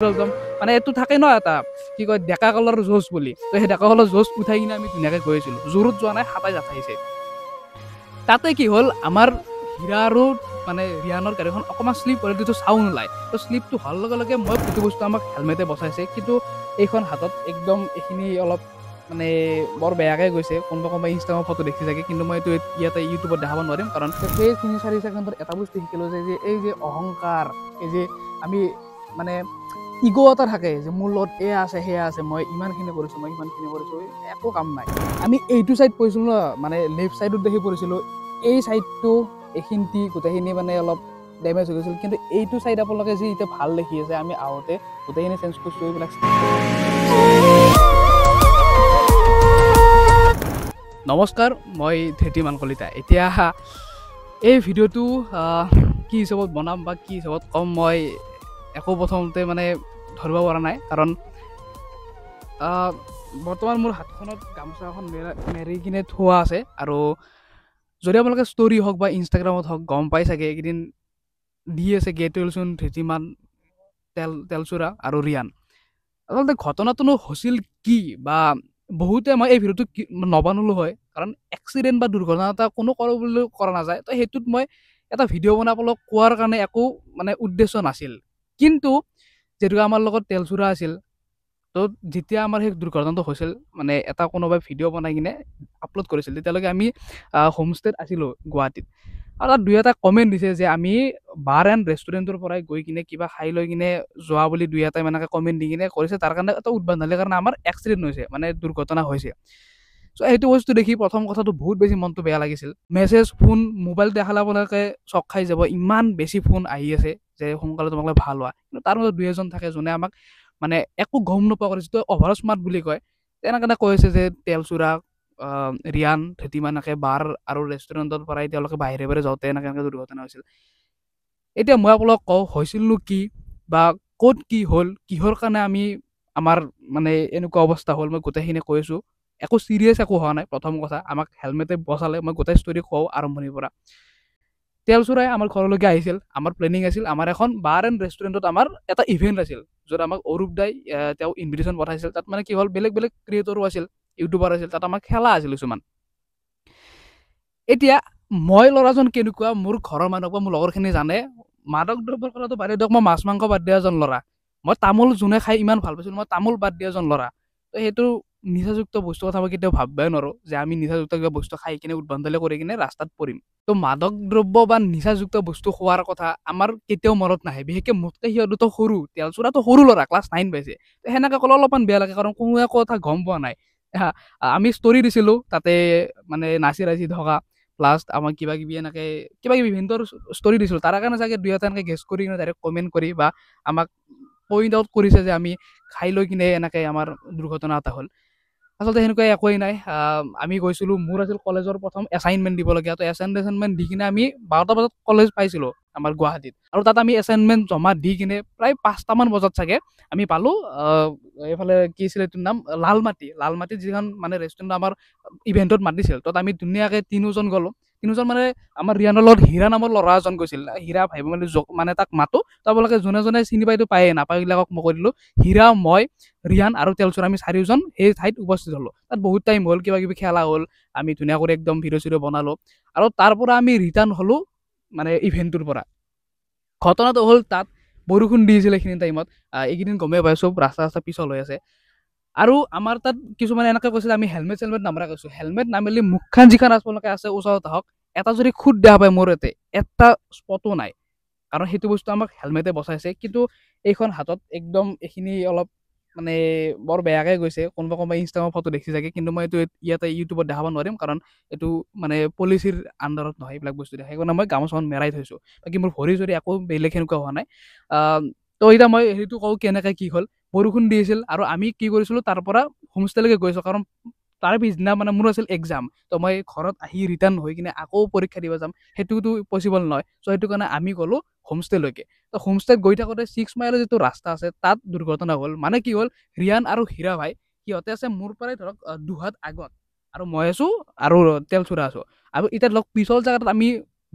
একদম মানে এইটো থাকে ন এটা কি কয় ডেকা কালৰ জোচ বুলি, তো সেই ডেকা কালৰ জোচ উঠাই কিনে আমি ধুনীয়াকৈ গৈছিলোঁ। জোৰত যোৱা নাই, হাতাই জাঠাইছে। তাতে কি হ'ল, আমাৰ হীৰা আৰু মানে ৰিয়ানৰ গাড়ীখন অকণমান শ্লিপ কৰে, যিটো চাউণ্ড ওলায়। তো শ্লিপটো হোৱাৰ লগে লগে মই সেইটো বস্তু আমাক হেলমেটে বচাইছে, কিন্তু এইখন হাতত একদম এইখিনি অলপ মানে বৰ বেয়াকৈ গৈছে। কোনোবা ইনষ্টাগ্ৰামৰ ফটো দেখি চাগে, কিন্তু মই এইটো ইয়াতে ইউটিউবত দেখাব নোৱাৰিম, কাৰণ সেই ৩-৪ ছেকেণ্ডত এটা বস্তু শিকিলোঁ যে এই যে অহংকাৰ, এই যে আমি মানে ইগ' এটা থাকে যে মোৰ লগত এয়া আছে সেয়া আছে, মই ইমানখিনি কৰিছোঁ, মই ইমানখিনি কৰিছোঁ, একো কাম নাই। আমি এইটো ছাইড পৰিছিলোঁ ন, মানে লেফ্ট ছাইডত দেখি পৰিছিলোঁ, এই ছাইডটো এইখিনি গোটেইখিনি মানে অলপ ডেমেজ হৈ গৈছিল। কিন্তু এইটো ছাইড আপোনালোকে যি এতিয়া ভাল দেখি আছে, আমি আহোঁতে গোটেইখিনি চেঞ্জ কৰিছোঁ এইবিলাক। নমস্কাৰ, মই ধৃতিমান কলিতা। এতিয়া এই ভিডিঅ'টো কি হিচাপত বনাম বা কি হিচাপত ক'ম, মই একো প্ৰথমতে মানে ধৰিব পৰা নাই, কাৰণ বৰ্তমান মোৰ হাতখনত গামোচা এখন মেৰি কিনে থোৱা আছে। আৰু যদি আপোনালোকে ষ্টৰি হওক বা ইনষ্টাগ্ৰামত হওক গম পাই চাগে, এইকেইদিন দি আছে গেট ৱেলচোন, ধৃতিমান, তেলচুৰা আৰু ৰিয়ান। আচলতে ঘটনাটোনো হৈছিল কি, বা বহুতে মই এই ভিডিঅ'টো নবনালোঁ হয়, কাৰণ এক্সিডেণ্ট বা দুৰ্ঘটনা এটা কোনো কৰোঁ বুলি কৰা নাযায়। তো সেইটোত মই এটা ভিডিঅ' বনাই আপোনালোকক কোৱাৰ কাৰণে একো মানে উদ্দেশ্য নাছিল। কিন্তু যিহেতুকে আমাৰ লগত তেলচুৰা আছিল, তো যেতিয়া আমাৰ সেই দুৰ্ঘটনাটো হৈছিল, মানে এটা কোনোবাই ভিডিঅ' বনাই কিনে আপলোড কৰিছিল, তেতিয়ালৈকে আমি হোমষ্টেত আছিলোঁ গুৱাহাটীত। আৰু তাত 2-এটা কমেণ্ট দিছে যে আমি বাৰ এণ্ড ৰেষ্টুৰেণ্টৰ পৰাই গৈ কিনে কিবা খাই লৈ কিনে যোৱা বুলি 2-এটা এনেকৈ কমেণ্ট দি কিনে কৰিছে। তাৰ কাৰণে এটা উদ্ভণ্ডালিৰ কাৰণে আমাৰ এক্সিডেণ্ট হৈছে, মানে দুৰ্ঘটনা হৈছে। চ' সেইটো বস্তু দেখি প্ৰথম কথাটো বহুত বেছি মনটো বেয়া লাগিছিল। মেছেজ, ফোন, মোবাইল দেখালে আপোনালোকে চক খাই যাব, ইমান বেছি ফোন আহি আছে যে সোনকালে তোমালোকে ভাল হোৱা। কিন্তু তাৰ মাজত 2-এজন থাকে যোনে আমাক মানে একো গম নোপোৱা যিটো অভাৰ স্মাৰ্ট বুলি কয়, তেনেকৈ কৈ আছে যে তেলচুৰা, ৰিয়ান, ধৃতিমান এনেকৈ বাৰ আৰু ৰেষ্টুৰেণ্টৰ পৰাই তেওঁলোকে বাহিৰে যাওঁতে এনেকৈ দুৰ্ঘটনা হৈছিল। এতিয়া মই আপোনালোকক কওঁ হৈছিলনো কি, বা ক'ত কি হ'ল, কিহৰ কাৰণে আমাৰ মানে এনেকুৱা অৱস্থা হ'ল, মই গোটেইখিনি কৈ আছোঁ। একো চিৰিয়াছ একো হোৱা নাই। প্ৰথম কথা, আমাক হেলমেটে বচালে। মই গোটেই ষ্টৰি কওঁ আৰম্ভণিৰ পৰা। তেলচুৰাই আমাৰ ঘৰলৈকে আহিছিল, আমাৰ প্লেনিং আছিল, আমাৰ এখন বাৰ এণ্ড ৰেষ্টুৰেণ্টত আমাৰ এটা ইভেণ্ট আছিল, য'ত আমাক অৰূপ দাই তেওঁ ইনভিটেশ্যন পঠাইছিল। তাত মানে কি হ'ল, বেলেগ বেলেগ ক্ৰিয়েটৰো আছিল, ইউটিউবাৰ আছিল, তাত আমাৰ খেলা আছিল কিছুমান। এতিয়া মই ল'ৰাজন কেনেকুৱা, মোৰ ঘৰৰ মানুহ বা মোৰ লগৰখিনি জানে। মাদক দ্ৰব্যৰ কথাটো বাদ দিয়ক, মই মাছ মাংস বাদ দিয়া এজন ল'ৰা। মই তামোল যোনে খাই ইমান ভাল পাইছিলোঁ, মই তামোল বাদ দিয়া এজন ল'ৰা। তো সেইটো নিচাযুক্ত বস্তুৰ কথা মই কেতিয়াও ভাবিবই নোৱাৰোঁ যে আমি নিচাযুক্ত কিবা বস্তু খাই কিনে উদ্ভণ্ডালি কৰি কিনে ৰাস্তাত পৰিম। তো মাদক দ্ৰব্য বা নিচাযুক্ত বস্তু খোৱাৰ কথা আমাৰ কেতিয়াও মনত নাহে। বিশেষকৈ মোতকৈ সিহঁততো সৰু, তেলচুৰাটো সৰু ল'ৰা, ক্লাছ 9 পাইছে। তো সেনেকৈ ক'লে অলপমান বেয়া লাগে, কাৰণ কোনো একো কথা গম পোৱা নাই। আমি ষ্টৰি দিছিলোঁ তাতে, মানে নাচি থকা, প্লাছ আমাক কিবা কিবি ইভেণ্টৰ ষ্টৰি দিছিলোঁ। তাৰ কাৰণে চাগে 2-এটা এনেকৈ গেছ কৰি কিনে ডাইৰেক্ট কমেণ্ট কৰি বা আমাক পইণ্ট আউট কৰিছে যে আমি খাই লৈ কিনে এনেকৈ আমাৰ দুৰ্ঘটনা এটা হ'ল। আচলতে সেনেকুৱা একোৱেই নাই। আমি গৈছিলোঁ, মোৰ আছিল কলেজৰ প্ৰথম এছাইনমেণ্ট দিবলগীয়া। তো এছাইনমেণ্ট দি কিনে আমি 12টা বজাত কলেজ পাইছিলোঁ আমাৰ গুৱাহাটীত। আৰু তাত আমি এছাইনমেণ্ট জমা দি কিনে প্ৰায় 5টামান বজাত চাগে আমি পালোঁ এইফালে কি আছিল এইটোৰ নাম, লালমাটিত যিখন মানে ৰেষ্টুৰেণ্ট আমাৰ ইভেণ্টত মাতিছিল। তাত আমি ধুনীয়াকৈ 3জন গ'লোঁ। 3জন মানে আমাৰ ৰিয়ানৰ লগত হীৰা নামৰ ল'ৰা এজন গৈছিল। হীৰা ভাই মানে তাক মাতোঁ, তো আপোনালোকে যোনে চিনি পায়তো পায়েই, নাপায়বিলাকক মই কৈ দিলোঁ। হীৰা, মই, ৰিয়ান আৰু তেলচুৰা, আমি 4জন সেই ঠাইত উপস্থিত হ'লোঁ। তাত বহুত টাইম হ'ল, কিবা কিবি খেলা হ'ল, আমি ধুনীয়া কৰি একদম ভিডিঅ' চিডিঅ' বনালোঁ। আৰু তাৰ পৰা আমি ৰিটাৰ্ণ হ'লোঁ মানে ইভেণ্টটোৰ পৰা। ঘটনাটো হ'ল, তাত বৰষুণ দি আছিল এইখিনি টাইমত। এইকেইদিন গমেই পাই, চব ৰাস্তা পিছল হৈ আছে। আৰু আমাৰ তাত কিছুমানে এনেকৈ কৈছে আমি হেলমেট নামাৰা কৈছোঁ। হেলমেট নামাৰিলে মুখখন যিখন আপোনালোকে আছে ওচৰত আহক, এটা যদি খুদ দেখা পায় মোৰ ইয়াতে, এটা স্পটো নাই, কাৰণ সেইটো বস্তু আমাক হেলমেটে বচাইছে। কিন্তু এইখন হাতত একদম এইখিনি অলপ মানে বৰ বেয়াকৈ গৈছে। কোনোবা ইনষ্টাগ্ৰামৰ ফটো দেখি চাগে, কিন্তু মই এইটো ইয়াতে ইউটিউবত দেখাব নোৱাৰিম, কাৰণ এইটো মানে পলিচিৰ আণ্ডাৰত নহয় এইবিলাক বস্তু দেখা। সেইকাৰণে মই গামোচাখন মেৰাই থৈছোঁ। বাকী মোৰ ভৰি যদি একো বেলেগ সেনেকুৱা হোৱা নাই। তো এতিয়া মই সেইটো কওঁ কেনেকৈ কি হ'ল। বৰষুণ দি আছিল আৰু আমি কি কৰিছিলোঁ, তাৰ পৰা হোমষ্টেলৈকে গৈছোঁ, কাৰণ তাৰ পিছদিনা মানে মোৰ আছিল এক্সাম। তো মই ঘৰত আহি ৰিটাৰ্ণ হৈ কিনে আকৌ পৰীক্ষা দিব যাম, সেইটোতো পচিবল নহয়। চ' সেইটো কাৰণে আমি গ'লোঁ হোমষ্টেলৈকে। তো হোমষ্টেত গৈ থাকোঁতে 6 মাইলৰ যিটো ৰাস্তা আছে, তাত দুৰ্ঘটনা হ'ল। মানে কি হ'ল, ৰিয়ান আৰু হীৰা ভাই সিহঁতে আছে মোৰ পৰাই ধৰক 2 হাত আগত, আৰু মই আছোঁ আৰু তেলচুৰা আছোঁ। আৰু এতিয়া ধৰক পিছল জেগাত আমি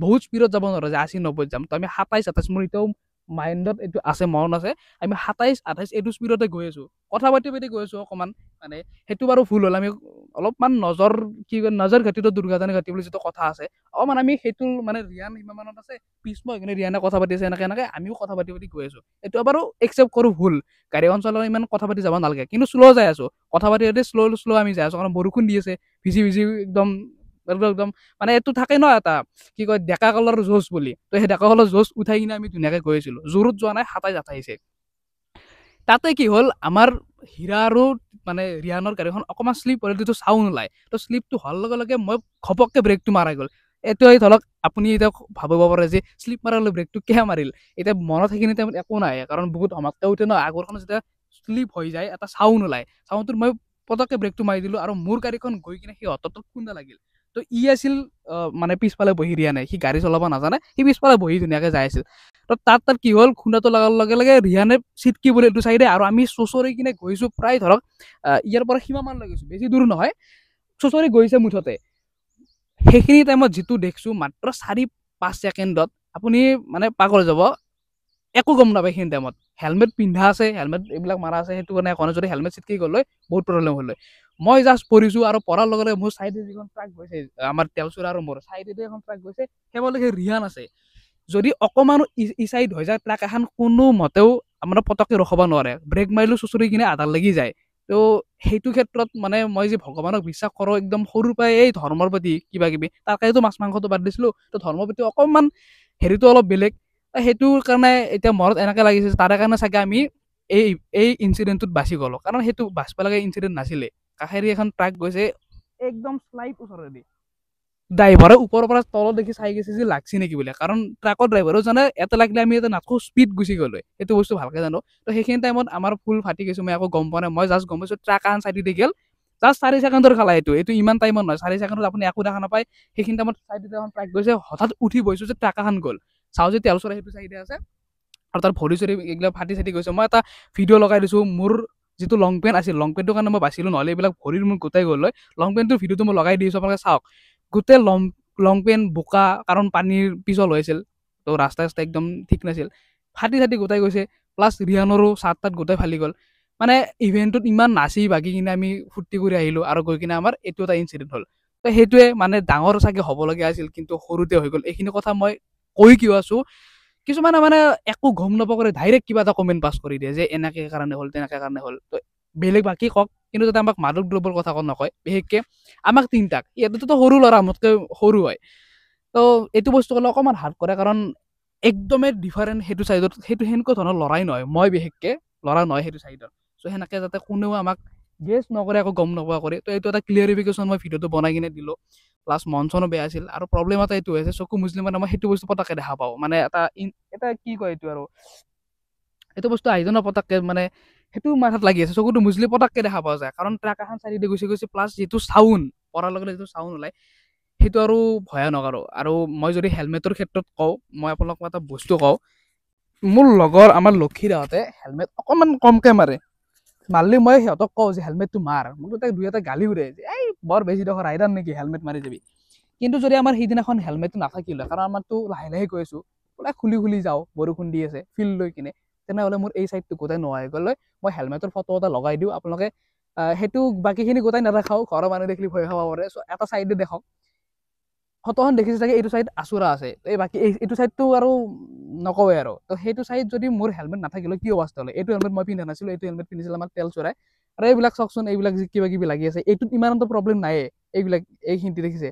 বহুত স্পীডত যাব নোৱাৰোঁ যে 80-90 যাম। তো আমি 27-28, মোৰ এতিয়াও মাইণ্ডত এইটো আছে, মন আছে, আমি 27-28 এইটো স্পীডতে গৈ আছোঁ, কথা পাতি পাতি গৈ আছোঁ অকণমান। মানে সেইটো বাৰু ভুল হ'ল, আমি অলপমান নজৰ ঘাটিটো দুৰ্ঘটনা ঘাটি বুলি যিটো কথা আছে, অকণমান আমি সেইটো মানে ৰিয়ান সিমানত আছে, পিছমই হৈ কিনে ৰিয়ানে কথা পাতি আছে, এনেকৈ আমিও কথা পাতি পাতি গৈ আছোঁ। এইটো বাৰু একচেপ্ট কৰোঁ ভুল, গাড়ীখন চলালে ইমান কথা পাতি যাব নালাগে, কিন্তু শ্ল' যাই আছোঁ, কথা পাতি পাতি শ্ল' আমি যাই আছোঁ, কাৰণ বৰষুণ দি আছে, ভিজি ভিজি একদম একদম মানে এইটো থাকে ন এটা কি কয় ডেকা কালৰ জোচ বুলি, তো সেই ডেকা কালৰ জোচ উঠাই কিনে আমি ধুনীয়াকৈ গৈ আছিলোঁ, জোৰত যোৱা নাই, 27-28। তাতে কি হ'ল, আমাৰ হীৰা আৰু মানে ৰিয়ানৰ গাড়ীখন অকণমান শ্লিপ হ'লে যিটো চাউণ্ড ওলায়, তো শ্লিপটো হোৱাৰ লগে লগে মই ঘপককৈ ব্ৰেকটো মাৰা গ'ল। এইটোৱে ধৰক আপুনি এতিয়া ভাবিব পাৰে যে শ্লিপ মাৰালৈ ব্ৰেকটো কিয় মাৰিল, এতিয়া মনত সেইখিনি টাইমত একো নাই, কাৰণ বহুত ধমাকৈ উঠে ন, আগৰখন যেতিয়া শ্লিপ হৈ যায় এটা চাউণ্ড ওলায়, চাউণ্ডটোত মই পটককৈ ব্ৰেকটো মাৰি দিলোঁ, আৰু মোৰ গাড়ীখন গৈ কিনে সিহঁতৰ তাত খুন্দা লাগিল। তো ই আছিল মানে পিছফালে বহি ৰিয়া নাই, সি গাড়ী চলাব নাজানে, সি পিছফালে বহি ধুনীয়াকৈ যাই আছিল। তো তাত কি হ'ল, খুন্দাটো লগাৰ লগে লগে ৰিয়ানে চিটকি বোলে এইটো চাইডে, আৰু আমি চুঁচৰি কিনে গৈছোঁ প্ৰায় ধৰক ইয়াৰ পৰা সীমামান লৈ গৈছোঁ, বেছি দূৰ নহয়, চুঁচৰি গৈছে মুঠতে। সেইখিনি টাইমত যিটো দেখিছোঁ, মাত্ৰ 4-5 ছেকেণ্ডত আপুনি মানে পাগল হৈ যাব, একো গম নাপায় সেইখিনি টাইমত। হেলমেট পিন্ধা আছে, হেলমেট এইবিলাক মাৰা আছে, সেইটো কাৰণে এখন যদি হেলমেট চিটকি গ'ল হয় বহুত প্ৰব্লেম হ'ল হয়। মই জাষ্ট পৰিছোঁ, আৰু পৰাৰ লগে লগে মোৰ চাইডে যিখন ট্ৰাক গৈছে, আমাৰ তেলচুৰা আৰু মোৰ চাইডেদি এখন ট্ৰাক গৈছে, সেইফালে ৰিয়ান আছে। যদি অকণমানো ইচাইড হৈ যায় ট্ৰাক এখন, কোনো মতেও আপোনাৰ পটককৈ ৰখাব নোৱাৰে, ব্ৰেক মাৰিলেও চুচৰি কিনে আধাৰ লাগি যায়। তো সেইটো ক্ষেত্ৰত মানে মই যে ভগৱানক বিশ্বাস কৰোঁ একদম সৰুৰ পৰাই, এই ধৰ্মৰ প্ৰতি কিবা কিবি, তাৰ কাৰণেতো মাছ মাংসটো বাদ দিছিলোঁ, তো ধৰ্মৰ প্ৰতি অকণমান হেৰিটো অলপ বেলেগ। সেইটোৰ কাৰণে এতিয়া মনত এনেকৈ লাগিছে, তাৰে কাৰণে চাগে আমি এই এই ইনচিডেণ্টটোত বাচি গ'লোঁ, কাৰণ সেইটো বাচিব লগা ইনচিডেণ্ট নাছিলে। কাষেদি এখন ট্ৰাক গৈছে, একদম শ্লাইড ওচৰেদি, ড্ৰাইভাৰে ওপৰৰ পৰা তলত দেখি চাই গৈছে যে লাগছি নেকি বোলে, কাৰণ ট্ৰাকৰ ড্ৰাইভাৰো জানে এটা লাগিলে আমি এটা নাটকো স্পীড গুচি গ'লো, সেইটো বস্তু ভালকৈ জানো। তো সেইখিনি টাইমত আমাৰ ফুল ফাটি গৈছোঁ, মই একো গম পোৱা নাই, মই জাষ্ট গম পাইছোঁ ট্ৰাক এখন চাইডেদি গ'ল, জাষ্ট 4 ছেকেণ্ডৰ খেলা, এইটো ইমান টাইমত নহয়, 4 ছেকেণ্ডত আপুনি একো দেখা নাপায়। সেইখিনি টাইমত চাইডেদি এখন ট্ৰাক গৈছে, হঠাৎ উঠি বহিছোঁ যে ট্ৰাক এখন গ'ল, চাওঁ যে তেলচৰা সেইটো চাইডে আছে, আৰু তাৰ ভৰি চৰি এইবিলাক ফাটি চাটি গৈছে। মই এটা ভিডিঅ' লগাই দিছোঁ, মোৰ যিটো লং পেণ্ট আছিল, লং পেণ্টটোৰ কাৰণে মই বাচিলোঁ, নহ'লে এইবিলাক ভৰিৰ মোৰ গোটাই গ'ল হয়। লং পেণ্টটোৰ ভিডিঅ'টো মই লগাই দিছোঁ, আপোনালোকে চাওক, গোটেই লং পেণ্ট বোকা, কাৰণ পানীৰ পিছল হৈছিল, তো ৰাস্তা একদম ঠিক নাছিল, ফাটি চাটি গোটাই গৈছে, প্লাছ ৰিয়ানৰো চাৰ্ট তাত গোটাই ফালি গ'ল। মানে ইভেণ্টটোত ইমান নাচি বাগি কিনে আমি ফূৰ্তি কৰি আহিলোঁ, আৰু গৈ কিনে আমাৰ এইটো এটা ইনচিডেণ্ট হ'ল। তো সেইটোৱে মানে ডাঙৰ চাগে হ'বলগীয়া আছিল, কিন্তু সৰুতে হৈ গ'ল। এইখিনি কথা মই কৈ কিয় আছোঁ, কিছুমানে মানে একো গম নোপোৱাকৈ ডাইৰেক্ট কিবা এটা কমেণ্ট পাছ কৰি দিয়ে যে এনেকে কাৰণে হ'ল, তেনেকে কাৰণে হ'ল। তো বেলেগ বাকী কওক, কিন্তু যাতে আমাক মাদক দ্ৰব্যৰ কথা নকয়, বিশেষকৈ আমাক তিনিটাক, ইয়াতেতো সৰু ল'ৰা, মোতকৈ সৰু হয়, তো এইটো বস্তু ক'লে অকণমান হাত কৰে, কাৰণ একদমেই ডিফাৰেণ্ট সেইটো চাইডত, সেইটো সেনেকুৱা ধৰণৰ ল'ৰাই নহয়, মই বিশেষকৈ ল'ৰা নহয় সেইটো চাইডত। চ' সেনেকৈ যাতে কোনেও আমাক গেছ নকৰে, একো গম নোপোৱা কৰে। তো এইটো এটা ক্লিয়াৰিফিকেশ্যন মই ভিডিঅ'টো বনাই কিনে দিলোঁ। প্লাছ মন চনো বেয়া আছিল, আৰু প্ৰব্লেম এটা এইটো হৈছে, চকু মুছলি মানে মই সেইটো বস্তু পটককৈ দেখা পাওঁ, মানে এটা কি কয় এইটো, আৰু এইটো বস্তু আহি যায় ন পটককৈ, মানে সেইটো মাথাত লাগি আছে, চকুটো মুছলি পটককৈ দেখা পোৱা যায়, কাৰণ ট্ৰাক এখন চাইডেদি গুচি গৈছে, প্লাছ যিটো চাউণ্ড পৰাৰ লগে লগে যিটো চাউণ্ড ওলায়, সেইটো আৰু ভয়ানক। আৰু মই যদি হেলমেটৰ ক্ষেত্ৰত কওঁ, মই আপোনালোকক এটা বস্তু কওঁ, মোৰ লগৰ আমাৰ লক্ষীদাহঁতে হেলমেট অকণমান কমকৈ মাৰে, মাৰিলে মই সিহঁতক কওঁ যে হেলমেটটো মাৰ, মোক তাই দুই এটা গালি উৰে যে এই বৰ বেছি ডোখৰ ৰাইডাৰ নেকি হেলমেট মাৰি যাবি। কিন্তু যদি আমাৰ সিদিনাখন হেলমেটটো নাথাকিলে, কাৰণ আমাৰতো লাহে লাহে গৈ আছোঁ, বোলে খুলি যাওঁ, বৰষুণ দি আছে ফিল্ড লৈ কিনে, তেনেহ'লে মোৰ এই চাইডটো গোটাই নোহোৱা হৈ গ'লে মই হেলমেটৰ ফটো এটা লগাই দিওঁ, আপোনালোকে সেইটো বাকীখিনি গোটাই নাৰাখাও, ঘৰৰ মানুহ দেখিলে ভয় খাব পাৰে। চ' এটা চাইডে দেখক, ফটোখন দেখিছে চাগে, এইটো চাইড আচুৰা আছে, এই বাকী এইটো চাইডটো আৰু নকওঁৱে আৰু। তো সেইটো চাইড যদি মোৰ হেলমেট নাথাকিলে কি অৱস্থা হ'লে, এইটো হেলমেট মই পিন্ধা নাছিলোঁ, এইটো হেলমেট পিন্ধিছিল আমাৰ তেল চৰাই, আৰু এইবিলাক চাওকচোন, এইবিলাক কিবা কিবি লাগি আছে, এইটোত ইমানটো প্ৰব্লেম নাইয়ে, এইবিলাক এইখিনিতে দেখিছে,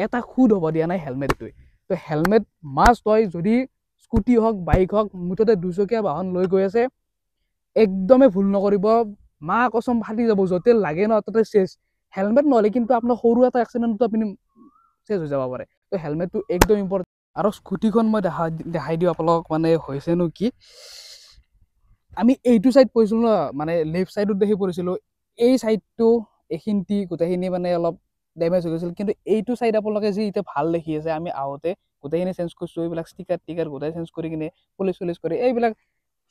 এটা খুদ হ'ব দিয়া নাই হেলমেটটোৱে। তো হেলমেট মাষ্ট হয়, যদি স্কুটি হওক, বাইক হওক, মুঠতে দুচকীয়া বাহন লৈ গৈ আছে, একদমেই ভুল নকৰিব, মা কচম ফাটি যাব, য'তে লাগে ন তাতে চেছ। হেলমেট নহ'লে কিন্তু আপোনাৰ সৰু এটা এক্সিডেণ্টটো আপুনি চেছ হৈ যাব পাৰে। তো হেলমেটটো একদম ইম্পৰ্টেণ্ট। আৰু স্কুটিখন মই দেখাই দিওঁ আপোনালোকক, মানে হৈছেনো কি, আমি এইটো চাইড পৰিছিলোঁ ন, মানে লেফ্ট চাইডত দেখি পৰিছিলোঁ, এই চাইডটো এইখিনি গোটেইখিনি মানে অলপ ডেমেজ হৈ গৈছিল, কিন্তু এইটো চাইড আপোনালোকে যি এতিয়া ভাল দেখি আছে, আমি আহোঁতে গোটেইখিনি চেঞ্জ কৰিছোঁ, এইবিলাক ষ্টিকাৰ গোটেই চেঞ্জ কৰি কিনে পুলিচ কৰি এইবিলাক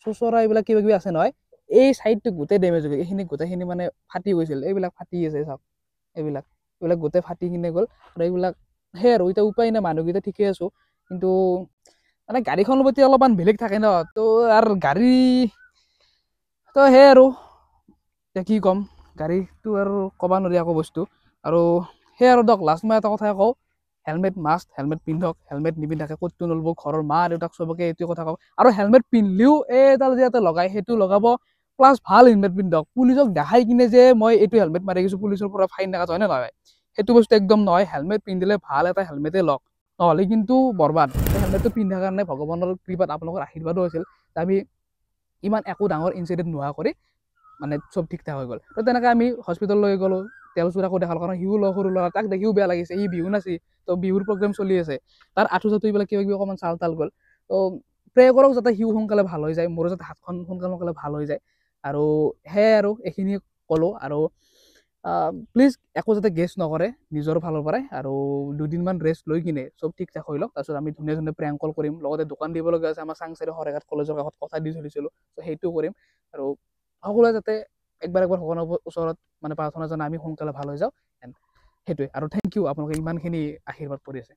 চুচৰা এইবিলাক কিবা কিবি আছে নহয়, এই চাইডটো গোটেই ডেমেজ হৈ গ'ল, এইখিনি গোটেইখিনি মানে ফাটি গৈছিল, এইবিলাক ফাটি আছে চাওক, এইবিলাক গোটেই ফাটি কিনে গ'ল। আৰু এইবিলাক সেই আৰু এতিয়া উপায় নাই, মানুহকেইটা ঠিকে আছোঁ, কিন্তু মানে গাড়ীখনৰ প্ৰতি অলপমান বেলেগ থাকে ন, তো আৰু গাড়ী তো সেই আৰু এতিয়া কি ক'ম, গাড়ীটো আৰু ক'ব নোৱাৰি একো বস্তু। আৰু সেই আৰু দিয়ক লাষ্ট মই এটা কথাই কওঁ, হেলমেট মাষ্ট, হেলমেট পিন্ধক, হেলমেট নিপিন্ধাকে ক'তো নল'ব, ঘৰৰ মা দেউতাক চবকে এইটোৱে কথা কওঁ। আৰু হেলমেট পিন্ধিলেও এইডাল যে এটা লগাই সেইটো লগাব, প্লাছ ভাল হেলমেট পিন্ধক। পুলিচক দেখাই কিনে যে মই এইটো হেলমেট মাৰি গৈছোঁ, পুলিচৰ পৰা ফাইন নাকাটো, হয় নে নহয়? সেইটো বস্তু একদম নহয়। হেলমেট পিন্ধিলে ভাল এটা হেলমেটেই লওক, নহ'লে কিন্তু বৰবাদ। হেলমেটটো পিন্ধাৰ কাৰণে ভগৱানৰ কৃপাত আপোনালোকৰ আশীৰ্বাদো আছিল, আমি ইমান একো ডাঙৰ ইনচিডেণ্ট নোহোৱা কৰি মানে চব ঠিক ঠাক হৈ গ'ল। তো তেনেকৈ আমি হস্পিটেললৈ গ'লোঁ, তেল চোৰাকো দেখালোঁ, কাৰণ সিও সৰু ল'ৰা, তাক দেখিও বেয়া লাগিছে, সি বিহু নাচি, তো বিহুৰ প্ৰগ্ৰেম চলি আছে, তাৰ আঁঠু চাঠু এইবিলাক কিবা কিবি অকণমান চাল তাল গ'ল। তো প্ৰে কৰক যাতে সিও সোনকালে ভাল হৈ যায়, মোৰো যাতে হাতখন সোনকালে ভাল হৈ যায়। আৰু সেয়াই আৰু এইখিনিয়ে ক'লোঁ। আৰু প্লিজ একো যাতে গেছ নকৰে নিজৰ ফালৰ পৰাই, আৰু দুদিনমান ৰেষ্ট লৈ কিনে চব ঠিক ঠাক হৈ লওক। তাৰপিছত আমি ধুনীয়া ধুনীয়া প্ৰেংক কল কৰিম, লগতে দোকান দিবলগীয়া আছে আমাৰ চাংচাৰি শৰাইঘাট কলেজৰ কাষত, কথা দি থৈছিলোঁ, তো সেইটো কৰিম। আৰু সকলোৱে যাতে একবাৰ ভগৱানৰ ওচৰত মানে প্ৰাৰ্থনা জনাই আমি সোনকালে ভাল হৈ যাওঁ। সেইটোৱে। আৰু থেংক ইউ আপোনালোকে ইমানখিনি আশীৰ্বাদ কৰি আছে।